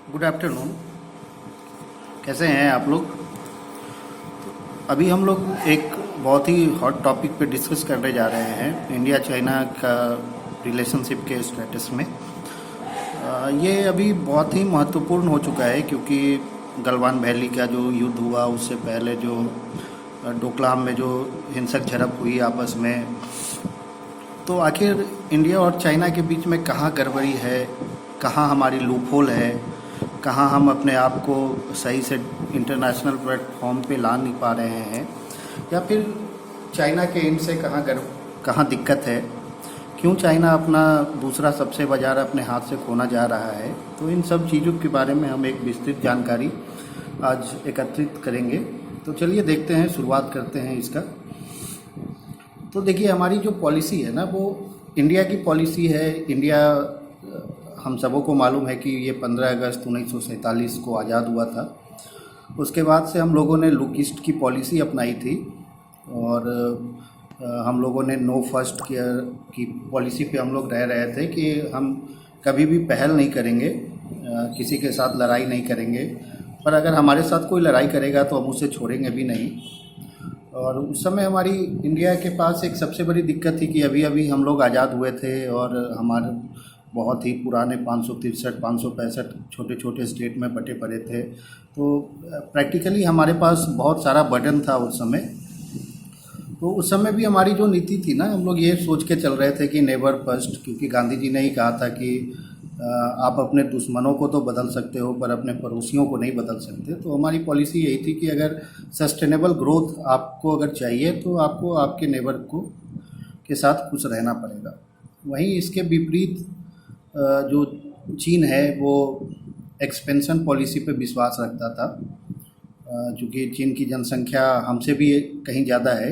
Good afternoon. कैसे हैं आप लोग? अभी हम लोग एक बहुत ही हॉट टॉपिक पे डिस्कस करने जा रहे हैं, इंडिया चाइना का रिलेशनशिप के स्टेटस में। ये अभी बहुत ही महत्वपूर्ण हो चुका है क्योंकि गलवान वैली का जो युद्ध हुआ, उससे पहले जो डोकलाम में जो हिंसक झड़प हुई आपस में, तो आखिर इंडिया और चाइना के बीच में कहाँ गड़बड़ी है, कहाँ हमारी लूपहोल है, कहाँ हम अपने आप को सही से इंटरनेशनल प्लेटफॉर्म पे ला नहीं पा रहे हैं, या फिर चाइना के एंड से कहाँ दिक्कत है, क्यों चाइना अपना दूसरा सबसे बाजार अपने हाथ से खोना जा रहा है। तो इन सब चीज़ों के बारे में हम एक विस्तृत जानकारी आज एकत्रित करेंगे। तो चलिए देखते हैं, शुरुआत करते हैं इसका। तो देखिए, हमारी जो पॉलिसी है ना, वो इंडिया की पॉलिसी है। इंडिया, हम सबों को मालूम है कि ये 15 अगस्त 1947 को आज़ाद हुआ था। उसके बाद से हम लोगों ने लुक ईस्ट की पॉलिसी अपनाई थी और हम लोगों ने नो फर्स्ट की पॉलिसी पे हम लोग रह रहे थे कि हम कभी भी पहल नहीं करेंगे, किसी के साथ लड़ाई नहीं करेंगे, पर अगर हमारे साथ कोई लड़ाई करेगा तो हम उसे छोड़ेंगे भी नहीं। और उस समय हमारी इंडिया के पास एक सबसे बड़ी दिक्कत थी कि अभी अभी हम लोग आज़ाद हुए थे और हमारे बहुत ही पुराने 563 565 छोटे छोटे स्टेट में बटे पड़े थे। तो प्रैक्टिकली हमारे पास बहुत सारा बर्डन था उस समय। तो उस समय भी हमारी जो नीति थी ना, हम लोग ये सोच के चल रहे थे कि नेवर फर्स्ट, क्योंकि गांधी जी ने ही कहा था कि आप अपने दुश्मनों को तो बदल सकते हो पर अपने पड़ोसियों को नहीं बदल सकते। तो हमारी पॉलिसी यही थी कि अगर सस्टेनेबल ग्रोथ आपको अगर चाहिए तो आपको आपके नेबर को के साथ खुश रहना पड़ेगा। वहीं इसके विपरीत जो चीन है वो एक्सपेंशन पॉलिसी पे विश्वास रखता था, चूँकि चीन की जनसंख्या हमसे भी कहीं ज़्यादा है,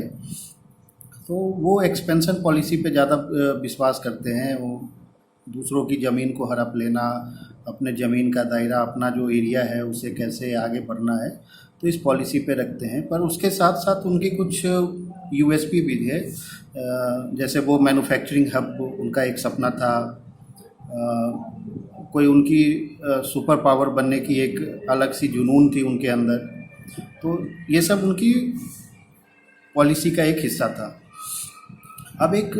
तो वो एक्सपेंशन पॉलिसी पे ज़्यादा विश्वास करते हैं। वो दूसरों की ज़मीन को हड़प लेना, अपने ज़मीन का दायरा, अपना जो एरिया है उसे कैसे आगे बढ़ना है, तो इस पॉलिसी पे रखते हैं। पर उसके साथ साथ उनकी कुछ यूएसपी भी है, जैसे वो मैन्युफैक्चरिंग हब उनका एक सपना था, कोई उनकी सुपर पावर बनने की एक अलग सी जुनून थी उनके अंदर। तो ये सब उनकी पॉलिसी का एक हिस्सा था। अब एक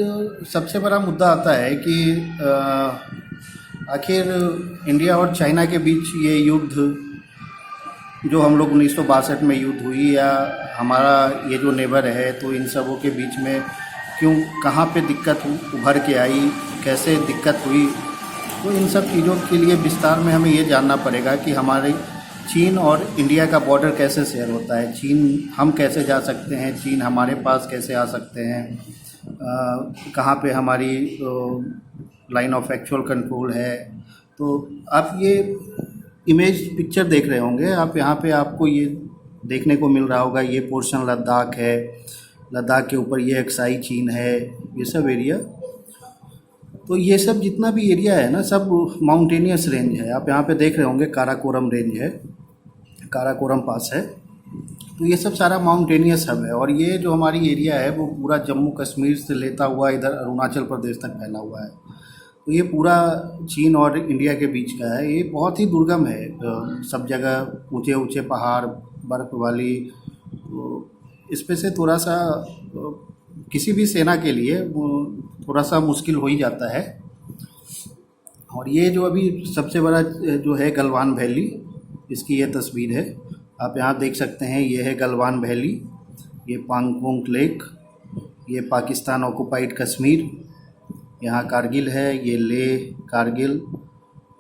सबसे बड़ा मुद्दा आता है कि आखिर इंडिया और चाइना के बीच ये युद्ध जो हम लोग 1962 में युद्ध हुई, या हमारा ये जो नेबर है, तो इन सबों के बीच में क्यों, कहाँ पे दिक्कत उभर के आई, कैसे दिक्कत हुई। तो इन सब चीज़ों के लिए विस्तार में हमें ये जानना पड़ेगा कि हमारे चीन और इंडिया का बॉर्डर कैसे शेयर होता है, चीन हम कैसे जा सकते हैं, चीन हमारे पास कैसे आ सकते हैं, कहाँ पे हमारी लाइन ऑफ एक्चुअल कंट्रोल है। तो आप ये इमेज पिक्चर देख रहे होंगे, आप यहाँ पे आपको ये देखने को मिल रहा होगा, ये पोर्शन लद्दाख है, लद्दाख के ऊपर ये अक्साई चीन है, ये सब एरिया। तो ये सब जितना भी एरिया है ना, सब माउंटेनियस रेंज है। आप यहाँ पे देख रहे होंगे काराकोरम रेंज है, काराकोरम पास है। तो ये सब सारा माउंटेनियस हब है और ये जो हमारी एरिया है वो पूरा जम्मू कश्मीर से लेता हुआ इधर अरुणाचल प्रदेश तक फैला हुआ है। तो ये पूरा चीन और इंडिया के बीच का है। ये बहुत ही दुर्गम है, सब जगह ऊंचे ऊंचे पहाड़, बर्फ़ वाली। तो इस पे से थोड़ा सा किसी भी सेना के लिए थोड़ा सा मुश्किल हो ही जाता है। और ये जो अभी सबसे बड़ा जो है गलवान वैली, इसकी ये तस्वीर है, आप यहाँ देख सकते हैं। ये है गलवान वैली, ये पांगोंग लेक, ये पाकिस्तान ऑक्युपाइड कश्मीर, यहाँ कारगिल है, ये लेह कारगिल,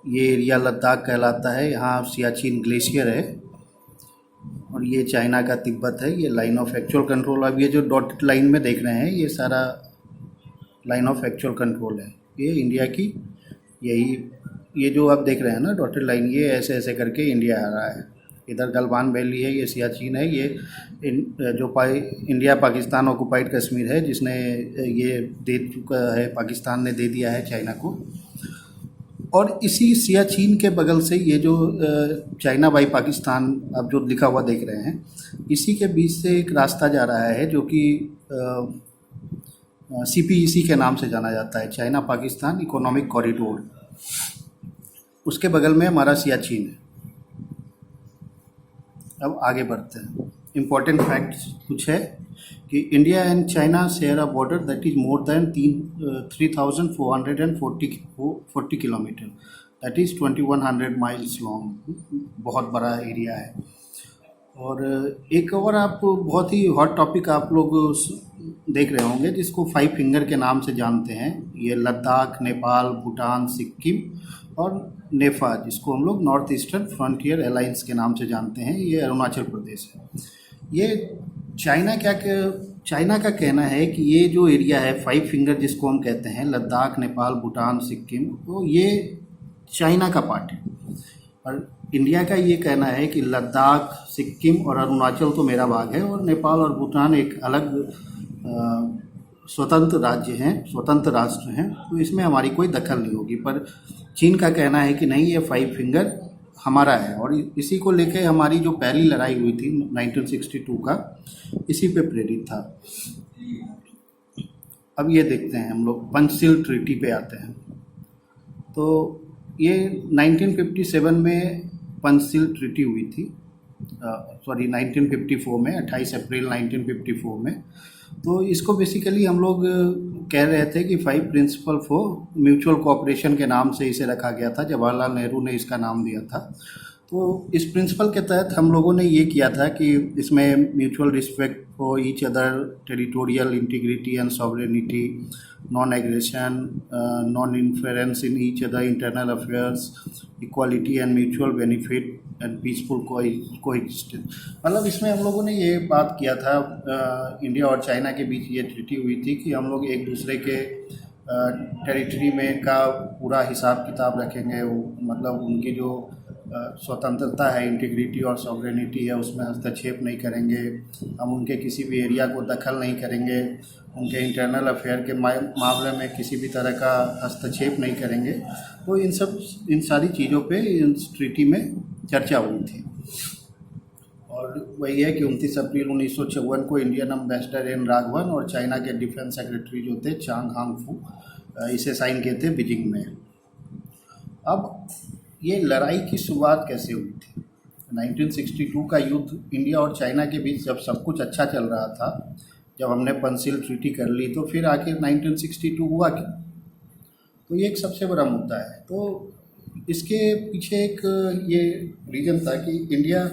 ये एरिया लद्दाख कहलाता है, यहाँ सियाचिन ग्लेशियर है, और ये चाइना का तिब्बत है। ये लाइन ऑफ एक्चुअल कंट्रोल, अब ये जो डॉटेड लाइन में देख रहे हैं ये सारा लाइन ऑफ एक्चुअल कंट्रोल है, ये इंडिया की। यही ये जो आप देख रहे हैं ना डॉटेड लाइन, ये ऐसे ऐसे करके इंडिया आ रहा है। इधर गलवान वैली है, ये सियाचिन है, ये जो इंडिया पाकिस्तान ऑक्युपाइड कश्मीर है, जिसने ये दे चुका है, पाकिस्तान ने दे दिया है चाइना को। और इसी सियाचिन के बगल से ये जो चाइना बाई पाकिस्तान अब जो लिखा हुआ देख रहे हैं, इसी के बीच से एक रास्ता जा रहा है जो कि सीपीईसी के नाम से जाना जाता है, चाइना पाकिस्तान इकोनॉमिक कॉरिडोर। उसके बगल में हमारा सियाचिन है। अब आगे बढ़ते हैं। इम्पोर्टेंट फैक्ट्स कुछ है कि India and China share a border that is more than 3,440 kilometre, that is 2,100 miles long. बहुत बड़ा एरिया है। और एक और आप बहुत ही हॉट टॉपिक आप लोग देख रहे होंगे जिसको फाइव फिंगर के नाम से जानते हैं। ये लद्दाख, नेपाल, भूटान, सिक्किम और नेफा, जिसको हम लोग नॉर्थ ईस्टर्न फ्रंटियर अलायंस के नाम से जानते हैं, ये अरुणाचल प्रदेश है। ये चाइना का कहना है कि ये जो एरिया है फाइव फिंगर जिसको हम कहते हैं, लद्दाख, नेपाल, भूटान, सिक्किम, तो ये चाइना का पार्ट है। और इंडिया का ये कहना है कि लद्दाख, सिक्किम और अरुणाचल तो मेरा भाग है, और नेपाल और भूटान एक अलग स्वतंत्र राज्य हैं, स्वतंत्र राष्ट्र हैं, तो इसमें हमारी कोई दखल नहीं होगी। पर चीन का कहना है कि नहीं, ये फाइव फिंगर हमारा है। और इसी को लेके हमारी जो पहली लड़ाई हुई थी 1962 का, इसी पे प्रेरित था। अब ये देखते हैं, हम लोग पंचशील ट्रीटी पे आते हैं। तो ये 1957 में पंचशील ट्रीटी हुई थी, 1954 में, 28 अप्रैल 1954 में। तो इसको बेसिकली हम लोग कह रहे थे कि five principle for mutual cooperation के नाम से इसे रखा गया था। जवाहरलाल नेहरू ने इसका नाम दिया था। तो इस प्रिंसिपल के तहत हम लोगों ने ये किया था कि इसमें mutual respect for each other, territorial integrity and sovereignty, non aggression, non interference in each other internal affairs, equality and mutual benefit and peaceful coexistence. मतलब इसमें हम लोगों ने ये बात किया था, इंडिया और चाइना के बीच ये ट्रीटी हुई थी कि हम लोग एक दूसरे के टेरिटरी में का पूरा हिसाब किताब रखेंगे। वो मतलब उनकी जो स्वतंत्रता है, इंटीग्रिटी और सॉवरेनिटी है, उसमें हस्तक्षेप नहीं करेंगे। हम उनके किसी भी एरिया को दखल नहीं करेंगे। उनके इंटरनल अफेयर के मामले में किसी भी तरह का हस्तक्षेप नहीं करेंगे। तो इन सारी चीज़ों पे इस ट्रीटी में चर्चा हुई थी। और वही है कि 29 अप्रैल 1954 को इंडियन एम्बेसडर एन राघवन और चाइना के डिफेंस सेक्रेटरी जो थे चांग हांगफू, इसे साइन किए थे बीजिंग में। अब ये लड़ाई की शुरुआत कैसे हुई थी? 1962 का युद्ध इंडिया और चाइना के बीच जब सब कुछ अच्छा चल रहा था, जब हमने पंचशील ट्रीटी कर ली, तो फिर आखिर 1962 हुआ क्यों? तो ये एक सबसे बड़ा मुद्दा है। तो इसके पीछे एक ये रीज़न था कि इंडिया,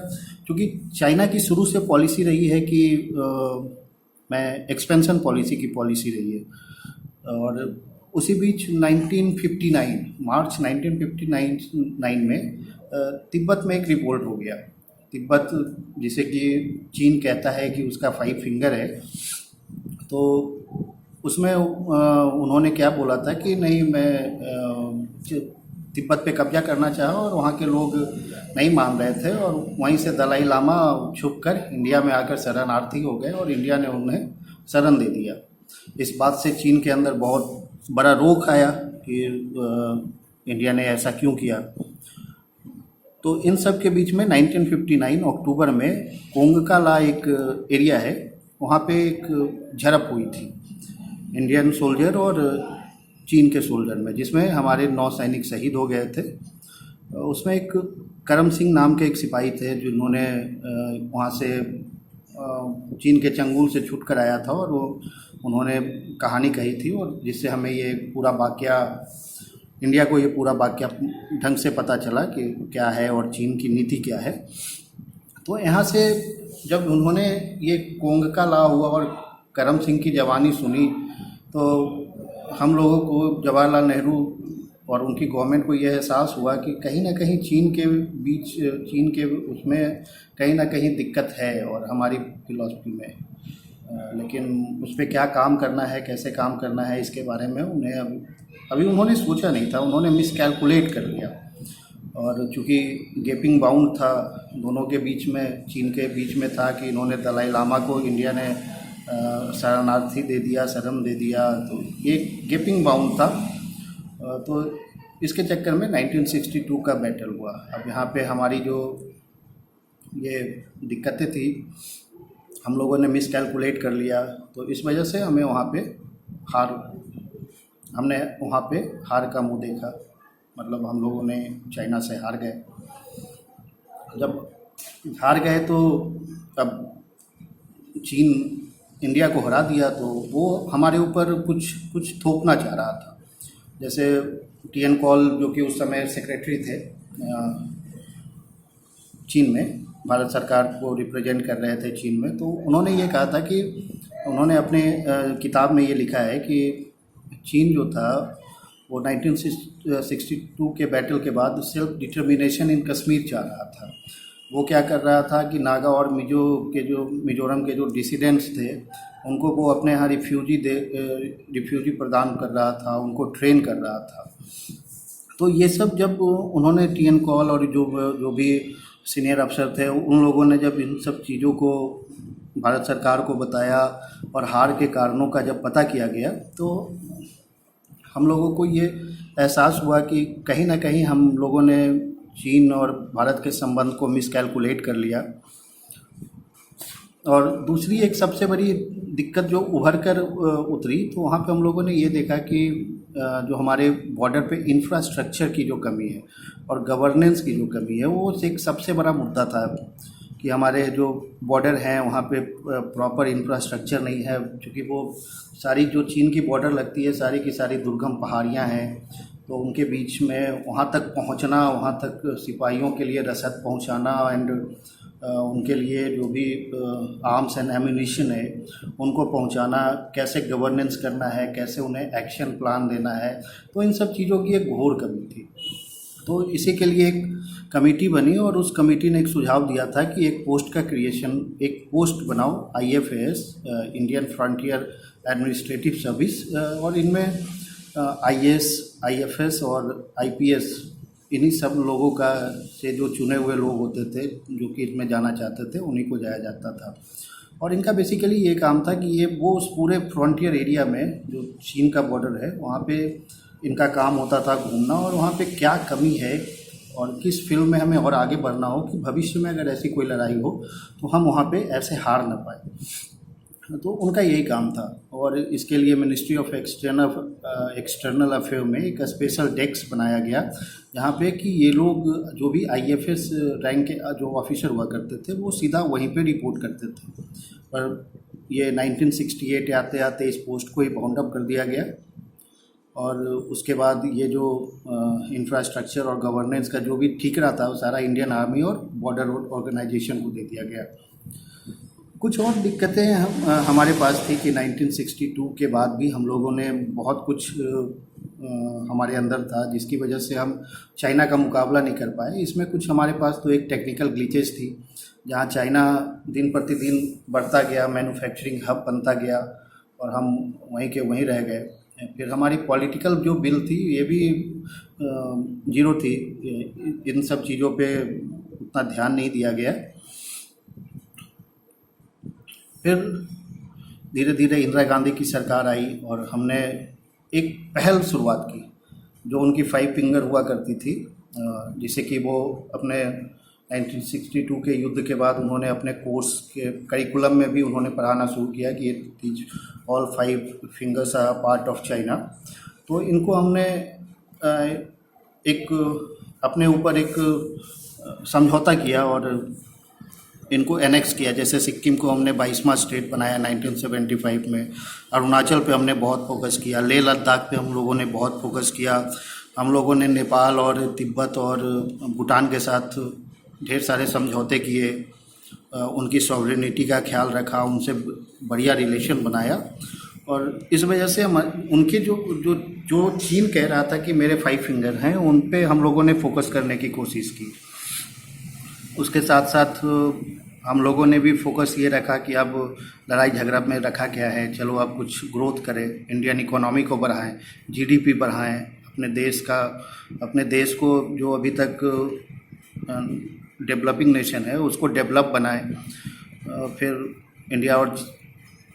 क्योंकि चाइना की शुरू से पॉलिसी रही है कि मैं एक्सपेंशन पॉलिसी की पॉलिसी रही है। और उसी बीच 1959 मार्च 1959 में तिब्बत में एक रिवोल्ट हो गया। तिब्बत, जिसे कि चीन कहता है कि उसका फाइव फिंगर है, तो उसमें उन्होंने क्या बोला था कि नहीं, मैं तिब्बत पे कब्जा करना चाहा, और वहाँ के लोग नहीं मान रहे थे। और वहीं से दलाई लामा छुपकर इंडिया में आकर शरणार्थी हो गए और इंडिया ने उन्हें शरण दे दिया। इस बात से चीन के अंदर बहुत बड़ा रोष आया कि इंडिया ने ऐसा क्यों किया। तो इन सब के बीच में 1959 अक्टूबर में कोंगका ला एक एरिया है, वहाँ पे एक झड़प हुई थी इंडियन सोल्जर और चीन के सोल्जर में, जिसमें हमारे 9 सैनिक शहीद हो गए थे। उसमें एक करम सिंह नाम के एक सिपाही थे जिन्होंने वहाँ से चीन के चंगुल से छूट कर आया था, और वो उन्होंने कहानी कही थी, और जिससे हमें ये पूरा वाकया, इंडिया को ये पूरा वाकया ढंग से पता चला कि क्या है और चीन की नीति क्या है। तो यहाँ से जब उन्होंने ये कोंगका ला हुआ और करम सिंह की जवानी सुनी, तो हम लोगों को, जवाहरलाल नेहरू और उनकी गवर्नमेंट को यह एहसास हुआ कि कहीं ना कहीं चीन के उसमें कहीं ना कहीं दिक्कत है, और हमारी फिलॉसफी में। लेकिन उस पर क्या काम करना है, कैसे काम करना है, इसके बारे में उन्हें अभी उन्होंने सोचा नहीं था, उन्होंने मिसकैलकुलेट कर लिया। और चूँकि गेपिंग बाउंड था दोनों के बीच में, चीन के बीच में था कि इन्होंने दलाई लामा को इंडिया ने शरणार्थी दे दिया, शरण दे दिया, तो ये गेपिंग बाउंड था। तो इसके चक्कर में 1962 का बैटल हुआ। अब यहाँ पे हमारी जो ये दिक्कतें थी, हम लोगों ने मिसकैलकुलेट कर लिया, तो इस वजह से हमने वहाँ पे हार का मुंह देखा। मतलब हम लोगों ने चाइना से हार गए। जब हार गए तो अब चीन इंडिया को हरा दिया, तो वो हमारे ऊपर कुछ कुछ थोपना चाह रहा था। जैसे टी एन कॉल जो कि उस समय सेक्रेटरी थे चीन में, भारत सरकार को रिप्रेजेंट कर रहे थे चीन में, तो उन्होंने ये कहा था कि उन्होंने अपने किताब में ये लिखा है कि चीन जो था वो 1962 के बैटल के बाद सेल्फ डिटर्मिनेशन इन कश्मीर चाह रहा था। वो क्या कर रहा था कि नागा और मिजोरम के जो डिसिडेंट्स थे उनको वो अपने यहाँ रिफ्यूजी प्रदान कर रहा था, उनको ट्रेन कर रहा था। तो ये सब जब उन्होंने टी एन कॉल और जो भी सीनियर अफसर थे उन लोगों ने जब इन सब चीज़ों को भारत सरकार को बताया और हार के कारणों का जब पता किया गया, तो हम लोगों को ये एहसास हुआ कि कहीं ना कहीं हम लोगों ने चीन और भारत के संबंध को मिसकैलकुलेट कर लिया। और दूसरी एक सबसे बड़ी दिक्कत जो उभर कर उतरी, तो वहाँ पे हम लोगों ने ये देखा कि जो हमारे बॉर्डर पे इंफ्रास्ट्रक्चर की जो कमी है और गवर्नेंस की जो कमी है, वो एक सबसे बड़ा मुद्दा था कि हमारे जो बॉर्डर हैं वहाँ पे प्रॉपर इंफ्रास्ट्रक्चर नहीं है, क्योंकि वो सारी जो चीन की बॉर्डर लगती है सारी की सारी दुर्गम पहाड़ियाँ हैं, तो उनके बीच में वहाँ तक पहुँचना, वहाँ तक सिपाहियों के लिए रसद पहुँचाना एंड उनके लिए जो भी आर्म्स एंड एम्यूनिशन है उनको पहुंचाना, कैसे गवर्नेंस करना है, कैसे उन्हें एक्शन प्लान देना है, तो इन सब चीज़ों की एक घोर कमी थी। तो इसी के लिए एक कमेटी बनी और उस कमेटी ने एक सुझाव दिया था कि एक पोस्ट का क्रिएशन, एक पोस्ट बनाओ IFAS, Indian frontier administrative service, और इनमें IAS, IFS और IPS इन्हीं सब लोगों का से जो चुने हुए लोग होते थे जो कि इसमें जाना चाहते थे उन्हीं को जाया जाता था। और इनका बेसिकली ये काम था कि ये वो उस पूरे फ्रंटियर एरिया में जो चीन का बॉर्डर है वहाँ पे इनका काम होता था घूमना, और वहाँ पे क्या कमी है और किस फील्ड में हमें और आगे बढ़ना हो कि भविष्य में अगर ऐसी कोई लड़ाई हो तो हम वहाँ पे ऐसे हार ना पाए। तो उनका यही काम था। और इसके लिए मिनिस्ट्री ऑफ एक्सटर्नल अफेयर में एक स्पेशल डेस्क बनाया गया जहाँ पे कि ये लोग जो भी IFS रैंक के जो ऑफिसर हुआ करते थे वो सीधा वहीं पे रिपोर्ट करते थे। पर ये 1968 आते आते इस पोस्ट को ही बाउंड अप कर दिया गया, और उसके बाद ये जो इंफ्रास्ट्रक्चर और गवर्नेंस का जो भी ठीक रहा था वो सारा इंडियन आर्मी और बॉर्डर ऑर्गेनाइजेशन को दे दिया गया। कुछ और दिक्कतें हमारे पास थी कि 1962 के बाद भी हम लोगों ने बहुत कुछ हमारे अंदर था जिसकी वजह से हम चाइना का मुकाबला नहीं कर पाए। इसमें कुछ हमारे पास तो एक टेक्निकल ग्लिचेस थी, जहां चाइना दिन प्रतिदिन बढ़ता गया, मैन्युफैक्चरिंग हब बनता गया और हम वहीं के वहीं रह गए। फिर हमारी पॉलिटिकल जो बिल थी ये भी जीरो थी, इन सब चीज़ों पे उतना ध्यान नहीं दिया गया। फिर धीरे धीरे इंदिरा गांधी की सरकार आई और हमने एक पहल शुरुआत की जो उनकी 5 फिंगर हुआ करती थी, जिसे कि वो अपने 1962 के युद्ध के बाद उन्होंने अपने कोर्स के करिकुलम में भी उन्होंने पढ़ाना शुरू किया कि ये all 5 fingers are part of China. तो इनको हमने एक अपने ऊपर एक समझौता किया और इनको एनेक्स किया। जैसे सिक्किम को हमने 22वां स्टेट बनाया 1975 में, अरुणाचल पे हमने बहुत फोकस किया, लेह लद्दाख पे हम लोगों ने बहुत फोकस किया। हम लोगों ने नेपाल और तिब्बत और भूटान के साथ ढेर सारे समझौते किए, उनकी सॉवरेनिटी का ख्याल रखा, उनसे बढ़िया रिलेशन बनाया। और इस वजह से हम उनके जो चीन कह रहा था कि मेरे 5 फिंगर हैं, उन पे हम लोगों ने फोकस करने की कोशिश की। उसके साथ साथ हम लोगों ने भी फोकस ये रखा कि अब लड़ाई झगड़ा में रखा क्या है, चलो अब कुछ ग्रोथ करें, इंडियन इकोनॉमी को बढ़ाएं, GDP बढ़ाएं, अपने देश को जो अभी तक डेवलपिंग नेशन है उसको डेवलप बनाएं। फिर इंडिया और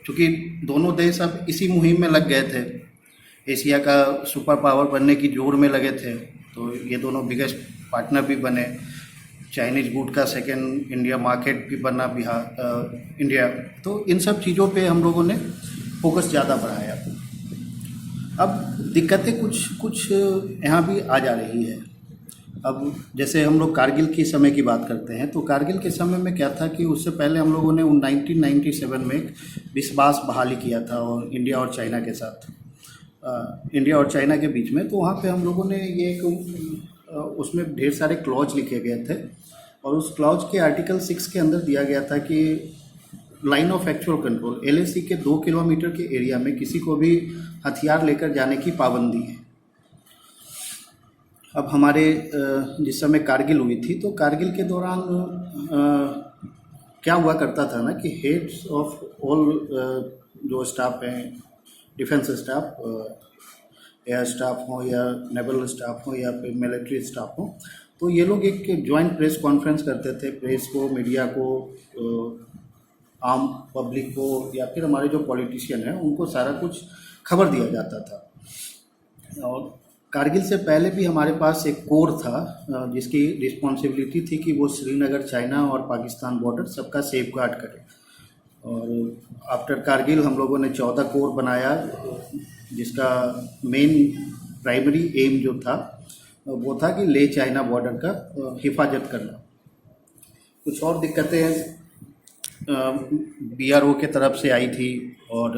चूँकि दोनों देश अब इसी मुहिम में लग गए थे, एशिया का सुपर पावर बनने की जोर में लगे थे, तो ये दोनों बिगेस्ट पार्टनर भी बने। चाइनीज़ गुड का सेकेंड इंडिया मार्केट भी बना इंडिया। तो इन सब चीज़ों पे हम लोगों ने फोकस ज़्यादा बढ़ाया। अब दिक्कतें कुछ यहाँ भी आ जा रही है। अब जैसे हम लोग कारगिल के समय की बात करते हैं, तो कारगिल के समय में क्या था कि उससे पहले हम लोगों ने 1997 में एक विश्वास बहाली किया था और इंडिया और चाइना के साथ, इंडिया और चाइना के बीच में। तो वहाँ पे हम लोगों ने ये एक उसमें ढेर सारे क्लॉज लिखे गए थे और उस क्लॉज के आर्टिकल 6 के अंदर दिया गया था कि line of actual control, LAC के 2 किलोमीटर के एरिया में किसी को भी हथियार लेकर जाने की पाबंदी है। अब हमारे जिस समय कारगिल हुई थी, तो कारगिल के दौरान क्या हुआ करता था ना कि हेड्स ऑफ ऑल जो स्टाफ हैं, डिफेंस स्टाफ, एयर स्टाफ हो या नेवल स्टाफ हो या फिर मिलिट्री स्टाफ हो, तो ये लोग एक जॉइंट प्रेस कॉन्फ्रेंस करते थे। प्रेस को, मीडिया को, आम पब्लिक को या फिर हमारे जो पॉलिटिशियन हैं उनको सारा कुछ खबर दिया जाता था। और कारगिल से पहले भी हमारे पास एक कोर था जिसकी रिस्पॉन्सिबिलिटी थी कि वो श्रीनगर, चाइना और पाकिस्तान बॉर्डर सबका सेफ गार्ड करे। और आफ्टर कारगिल हम लोगों ने 14 कोर बनाया, जिसका मेन प्राइमरी एम जो था वो था कि ले चाइना बॉर्डर का हिफाजत करना। कुछ और दिक्कतें बीआरओ के तरफ से आई थी और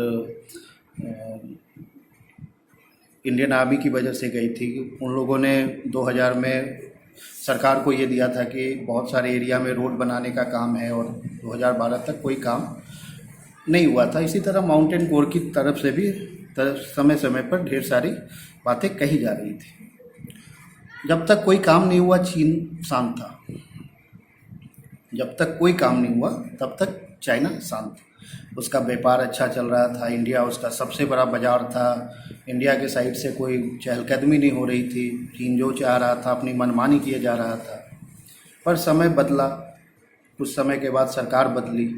इंडियन आर्मी की वजह से गई थी। उन लोगों ने 2000 में सरकार को ये दिया था कि बहुत सारे एरिया में रोड बनाने का काम है और 2012 तक कोई काम नहीं हुआ था। इसी तरह माउंटेन कोर की तरफ से भी समय समय पर ढेर सारी बातें कही जा रही थी। जब तक कोई काम नहीं हुआ चीन शांत था, जब तक कोई काम नहीं हुआ तब तक चाइना शांत था। उसका व्यापार अच्छा चल रहा था, इंडिया उसका सबसे बड़ा बाजार था, इंडिया के साइड से कोई चहलकदमी नहीं हो रही थी, चीन जो चाह रहा था अपनी मनमानी किए जा रहा था। पर समय बदला, कुछ समय के बाद सरकार बदली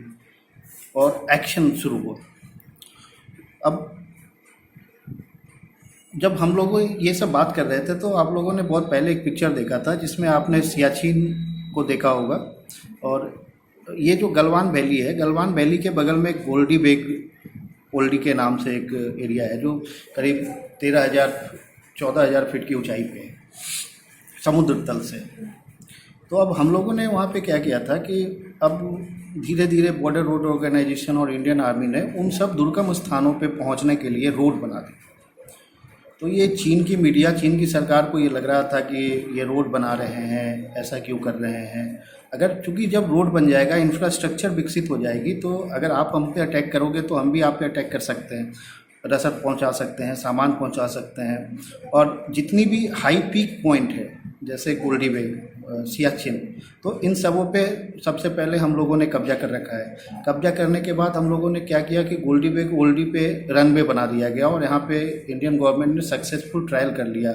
और एक्शन शुरू हुआ। अब जब हम लोग ये सब बात कर रहे थे तो आप लोगों ने बहुत पहले एक पिक्चर देखा था जिसमें आपने सियाचिन को देखा होगा। और ये जो गलवान वैली है, गलवान वैली के बगल में गोल्डी बेग ओल्डी के नाम से एक एरिया है जो करीब 13,000-14,000 फीट की ऊंचाई पे है समुद्र तल से। तो अब हम लोगों ने वहाँ पे क्या किया था कि अब धीरे धीरे बॉर्डर रोड ऑर्गेनाइजेशन और इंडियन आर्मी ने उन सब दुर्गम स्थानों पे पहुँचने के लिए रोड बना दी। तो ये चीन की मीडिया, चीन की सरकार को ये लग रहा था कि ये रोड बना रहे हैं, ऐसा क्यों कर रहे हैं। अगर चूँकि जब रोड बन जाएगा, इंफ्रास्ट्रक्चर विकसित हो जाएगी, तो अगर आप हम पे अटैक करोगे तो हम भी आप पे अटैक कर सकते हैं, रसद पहुंचा सकते हैं, सामान पहुंचा सकते हैं। और जितनी भी हाई पीक पॉइंट है जैसे गोल्डी बेग, सियाचिन, तो इन सबों पे सबसे पहले हम लोगों ने कब्जा कर रखा है। कब्जा करने के बाद हम लोगों ने क्या किया कि गोल्डी बेग ओल्डी पे रनवे बना दिया गया और यहाँ पे इंडियन गवर्नमेंट ने सक्सेसफुल ट्रायल कर लिया।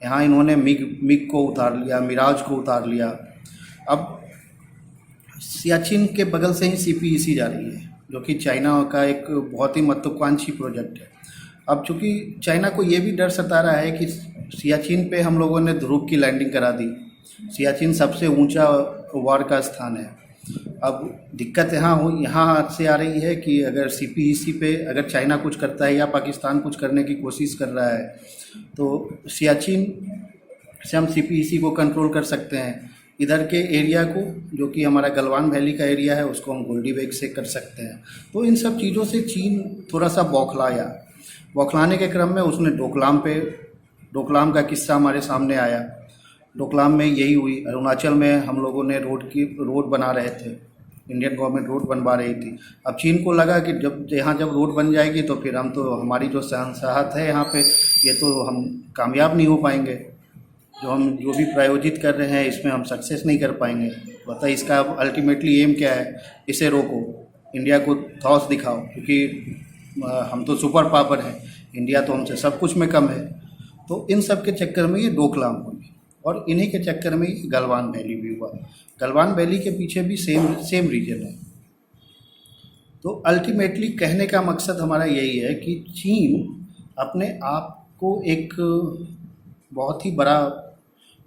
यहाँ इन्होंने मिग को उतार लिया, मिराज को उतार लिया। अब सियाचिन के बगल से ही CPEC जा रही है जो कि चाइना का एक बहुत ही महत्वाकांक्षी प्रोजेक्ट है। अब चूँकि चाइना को ये भी डर सता रहा है कि सियाचिन पे हम लोगों ने ध्रुव की लैंडिंग करा दी। सियाचिन सबसे ऊंचा वार का स्थान है। अब दिक्कत यहाँ से आ रही है कि अगर CPEC पे अगर चाइना कुछ करता है या पाकिस्तान कुछ करने की कोशिश कर रहा है तो सियाचिन से हम CPEC को कंट्रोल कर सकते हैं। इधर के एरिया को जो कि हमारा गलवान वैली का एरिया है उसको हम गोल्डी बेग से कर सकते हैं। तो इन सब चीज़ों से चीन थोड़ा सा बौखलाया। बौखलाने के क्रम में उसने डोकलाम का किस्सा हमारे सामने आया। डोकलाम में यही हुई। अरुणाचल में हम लोगों ने रोड बना रहे थे, इंडियन गवर्नमेंट रोड बनवा रही थी। अब चीन को लगा कि जब रोड बन जाएगी तो फिर हम तो हमारी जो शहंशाहत है यहाँ पे, ये तो हम कामयाब नहीं हो पाएंगे। जो भी प्रायोजित कर रहे हैं इसमें हम सक्सेस नहीं कर पाएंगे। पता है इसका अल्टीमेटली एम क्या है? इसे रोको, इंडिया को धौंस दिखाओ, क्योंकि हम तो सुपर पावर हैं, इंडिया तो हमसे सब कुछ में कम है। तो इन सब के चक्कर में ये डोकलाम हुई और इन्हीं के चक्कर में ये गलवान वैली भी हुआ। गलवान वैली के पीछे भी सेम रीजन है। तो अल्टीमेटली कहने का मकसद हमारा यही है कि चीन अपने आप को एक बहुत ही बड़ा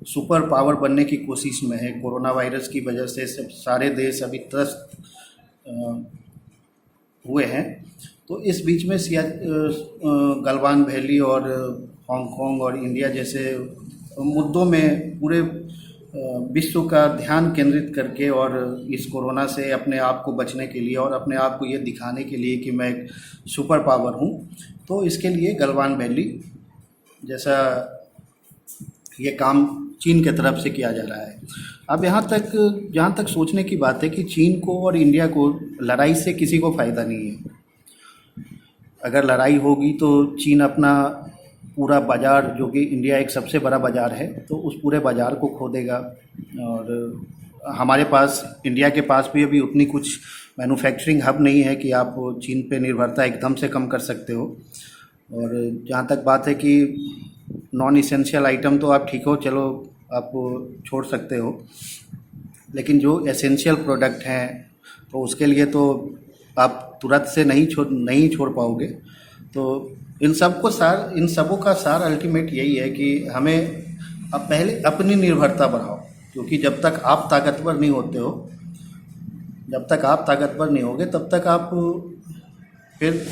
सुपर पावर बनने की कोशिश में है। कोरोना वायरस की वजह से सब सारे देश अभी त्रस्त हुए हैं। तो इस बीच में गलवान वैली और हांगकांग और इंडिया जैसे मुद्दों में पूरे विश्व का ध्यान केंद्रित करके और इस कोरोना से अपने आप को बचने के लिए और अपने आप को ये दिखाने के लिए कि मैं एक सुपर पावर हूँ, तो इसके लिए गलवान वैली जैसा ये काम चीन के तरफ से किया जा रहा है। अब जहाँ तक सोचने की बात है कि चीन को और इंडिया को लड़ाई से किसी को फ़ायदा नहीं है। अगर लड़ाई होगी तो चीन अपना पूरा बाज़ार, जो कि इंडिया एक सबसे बड़ा बाज़ार है, तो उस पूरे बाज़ार को खो देगा। और हमारे पास, इंडिया के पास भी अभी उतनी कुछ मैन्युफैक्चरिंग हब नहीं है कि आप चीन पे निर्भरता एकदम से कम कर सकते हो। और जहाँ तक बात है कि नॉन इसेंशियल आइटम तो आप ठीक हो, चलो आप छोड़ सकते हो, लेकिन जो एसेंशियल प्रोडक्ट हैं तो उसके लिए तो आप तुरंत से नहीं छोड़ पाओगे। तो इन सबों का सार अल्टीमेट यही है कि हमें अब पहले अपनी निर्भरता बढ़ाओ, क्योंकि जब तक आप ताकतवर नहीं होते हो, जब तक आप ताकतवर नहीं होगे तब तक आप फिर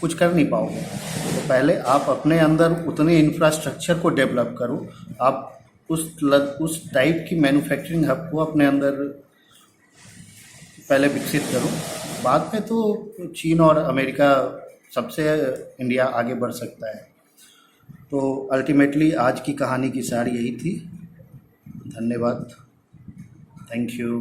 कुछ कर नहीं पाओगे। तो पहले आप अपने अंदर उतने इंफ्रास्ट्रक्चर को डेवलप करो, आप उस टाइप की मैन्युफैक्चरिंग हब को अपने अंदर पहले विकसित करो, बाद में तो चीन और अमेरिका सबसे इंडिया आगे बढ़ सकता है। तो अल्टीमेटली आज की कहानी की सार यही थी। धन्यवाद। Thank you.